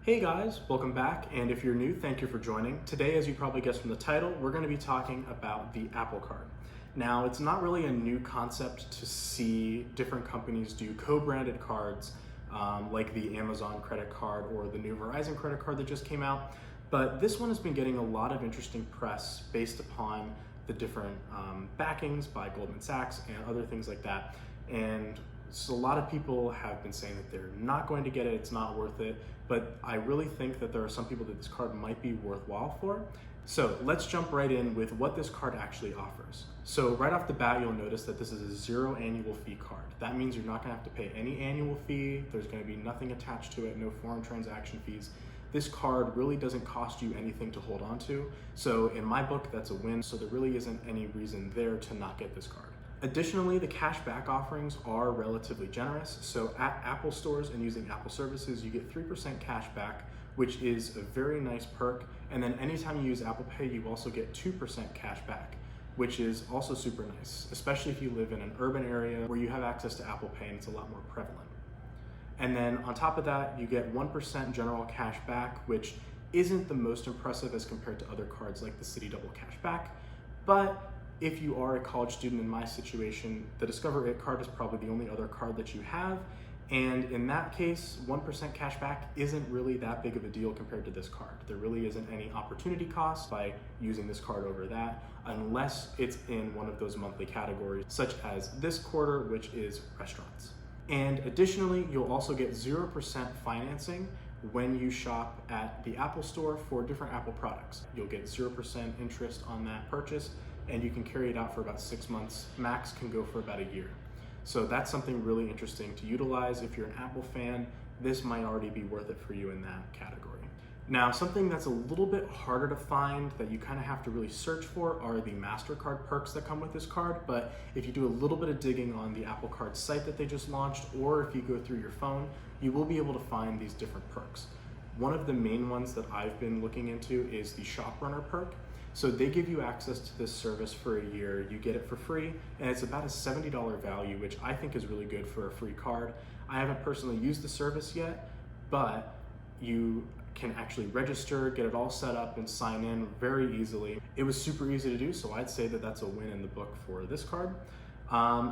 Hey guys, welcome back, and if you're new, thank you for joining. Today, as you probably guessed from the title, we're going to be talking about the Apple Card. Now, it's not really a new concept to see different companies do co-branded cards like the Amazon credit card or the new Verizon credit card that just came out, but this one has been getting a lot of interesting press based upon the different backings by Goldman Sachs and other things like that. And so a lot of people have been saying that they're not going to get it, it's not worth it, but I really think that there are some people that this card might be worthwhile for. So let's jump right in with what this card actually offers. So right off the bat, you'll notice that this is a zero annual fee card. That means you're not gonna have to pay any annual fee, there's gonna be nothing attached to it, no foreign transaction fees. This card really doesn't cost you anything to hold on to. So in my book, that's a win. So there really isn't any reason there to not get this card. Additionally, the cashback offerings are relatively generous. So at Apple stores and using Apple services, you get 3% cash back, which is a very nice perk. And then anytime you use Apple Pay, you also get 2% cash back, which is also super nice, especially if you live in an urban area where you have access to Apple Pay and it's a lot more prevalent. And then on top of that, you get 1% general cash back, which isn't the most impressive as compared to other cards like the Citi Double Cash Back, but if you are a college student in my situation, the Discover It card is probably the only other card that you have. And in that case, 1% cash back isn't really that big of a deal compared to this card. There really isn't any opportunity cost by using this card over that, unless it's in one of those monthly categories, such as this quarter, which is restaurants. And additionally, you'll also get 0% financing when you shop at the Apple Store for different Apple products. You'll get 0% interest on that purchase, and you can carry it out for about 6 months. Max can go for about a year. So that's something really interesting to utilize. If you're an Apple fan, this might already be worth it for you in that category. Now, something that's a little bit harder to find that you kind of have to really search for are the Mastercard perks that come with this card. But if you do a little bit of digging on the Apple Card site that they just launched, or if you go through your phone, you will be able to find these different perks. One of the main ones that I've been looking into is the Shop Runner perk. So they give you access to this service for a year, you get it for free, and it's about a $70 value, which I think is really good for a free card. I haven't personally used the service yet, but you can actually register, get it all set up, and sign in very easily. It was super easy to do, so I'd say that that's a win in the book for this card.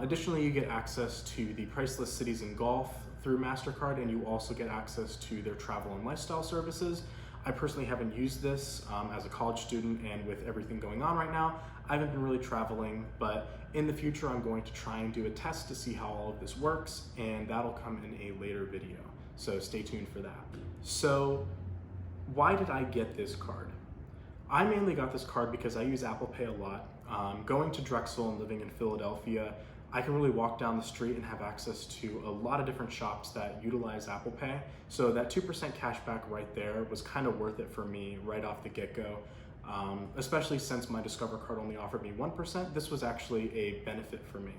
Additionally, you get access to the Priceless Cities and Golf through Mastercard, and you also get access to their travel and lifestyle services. I personally haven't used this as a college student, and with everything going on right now, I haven't been really traveling, but in the future, I'm going to try and do a test to see how all of this works, and that'll come in a later video. So stay tuned for that. So why did I get this card? I mainly got this card because I use Apple Pay a lot. Going to Drexel and living in Philadelphia, I can really walk down the street and have access to a lot of different shops that utilize Apple Pay. So that 2% cash back right there was kind of worth it for me right off the get-go. Especially since my Discover card only offered me 1%, this was actually a benefit for me.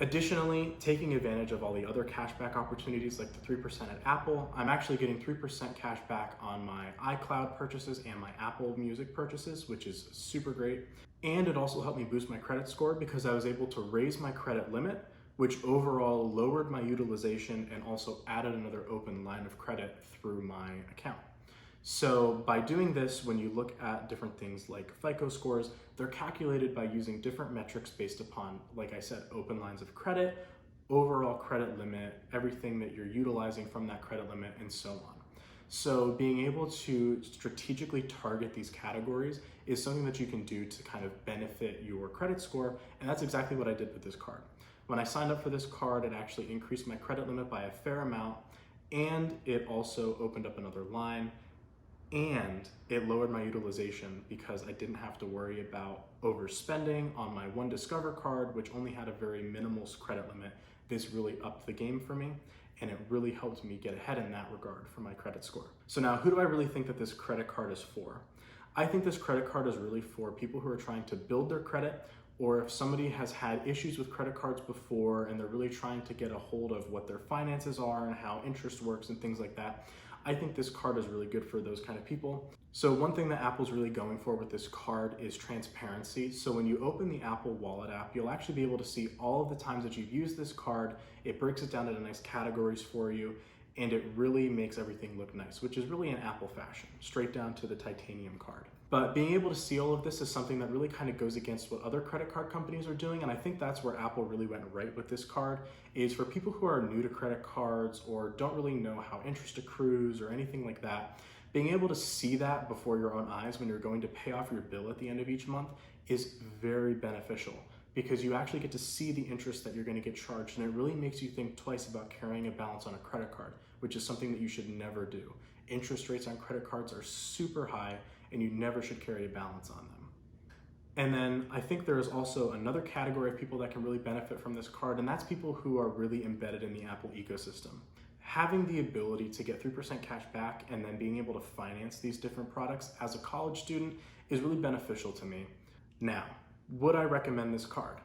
Additionally, taking advantage of all the other cashback opportunities like the 3% at Apple, I'm actually getting 3% cash back on my iCloud purchases and my Apple Music purchases, which is super great. And it also helped me boost my credit score because I was able to raise my credit limit, which overall lowered my utilization and also added another open line of credit through my account. So by doing this, when you look at different things like FICO scores, they're calculated by using different metrics based upon, like I said, open lines of credit, overall credit limit, everything that you're utilizing from that credit limit, and so on. So being able to strategically target these categories is something that you can do to kind of benefit your credit score, and that's exactly what I did with this card. When I signed up for this card, it actually increased my credit limit by a fair amount, and it also opened up another line, and it lowered my utilization because I didn't have to worry about overspending on my One Discover card, which only had a very minimal credit limit. This really upped the game for me, and it really helped me get ahead in that regard for my credit score. So now, who do I really think that this credit card is for? I think this credit card is really for people who are trying to build their credit, or if somebody has had issues with credit cards before and they're really trying to get a hold of what their finances are and how interest works and things like that. I think this card is really good for those kind of people. So one thing that Apple's really going for with this card is transparency. So when you open the Apple Wallet app, you'll actually be able to see all of the times that you've used this card. It breaks it down into nice categories for you. and it really makes everything look nice, which is really an Apple fashion, straight down to the titanium card. But being able to see all of this is something that really kind of goes against what other credit card companies are doing, and I think that's where Apple really went right with this card, is for people who are new to credit cards or don't really know how interest accrues or anything like that, being able to see that before your own eyes when you're going to pay off your bill at the end of each month is very beneficial, because you actually get to see the interest that you're going to get charged, and it really makes you think twice about carrying a balance on a credit card, which is something that you should never do. Interest rates on credit cards are super high, and you never should carry a balance on them. And then I think there is also another category of people that can really benefit from this card, and that's people who are really embedded in the Apple ecosystem. Having the ability to get 3% cash back and then being able to finance these different products as a college student is really beneficial to me. Now, would I recommend this card?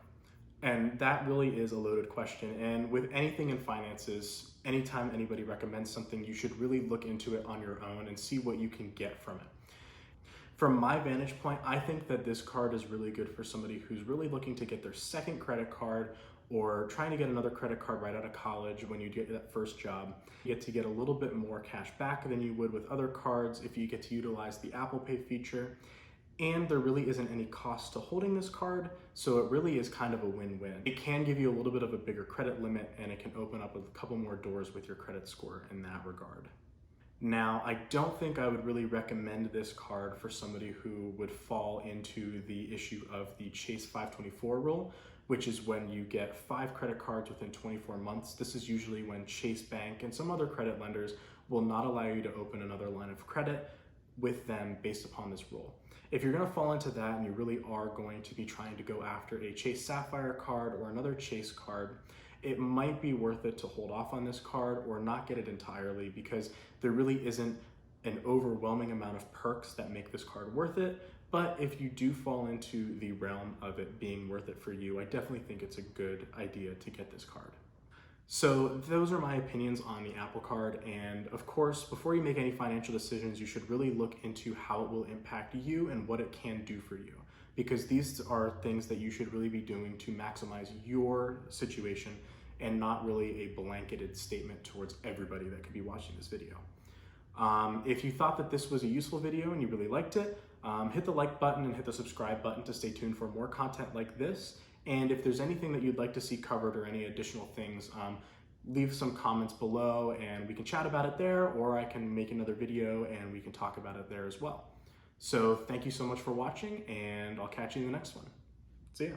And that really is a loaded question. And with anything in finances, anytime anybody recommends something, you should really look into it on your own and see what you can get from it. From my vantage point, I think that this card is really good for somebody who's really looking to get their second credit card or trying to get another credit card right out of college when you get that first job. You get to get a little bit more cash back than you would with other cards if you get to utilize the Apple Pay feature. And there really isn't any cost to holding this card, so it really is kind of a win-win. It can give you a little bit of a bigger credit limit, and it can open up a couple more doors with your credit score in that regard. Now, I don't think I would really recommend this card for somebody who would fall into the issue of the Chase 524 rule, which is when you get 5 credit cards within 24 months. This is usually when Chase Bank and some other credit lenders will not allow you to open another line of credit with them based upon this rule. If you're gonna fall into that and you really are going to be trying to go after a Chase Sapphire card or another Chase card, it might be worth it to hold off on this card or not get it entirely, because there really isn't an overwhelming amount of perks that make this card worth it. But if you do fall into the realm of it being worth it for you, I definitely think it's a good idea to get this card. So those are my opinions on the Apple Card, and of course, before you make any financial decisions, you should really look into how it will impact you and what it can do for you, because these are things that you should really be doing to maximize your situation and not really a blanketed statement towards everybody that could be watching this video. If you thought that this was a useful video and you really liked it, hit the like button and hit the subscribe button to stay tuned for more content like this. And if there's anything that you'd like to see covered or any additional things, leave some comments below and we can chat about it there, or I can make another video and we can talk about it there as well. So thank you so much for watching, and I'll catch you in the next one. See ya.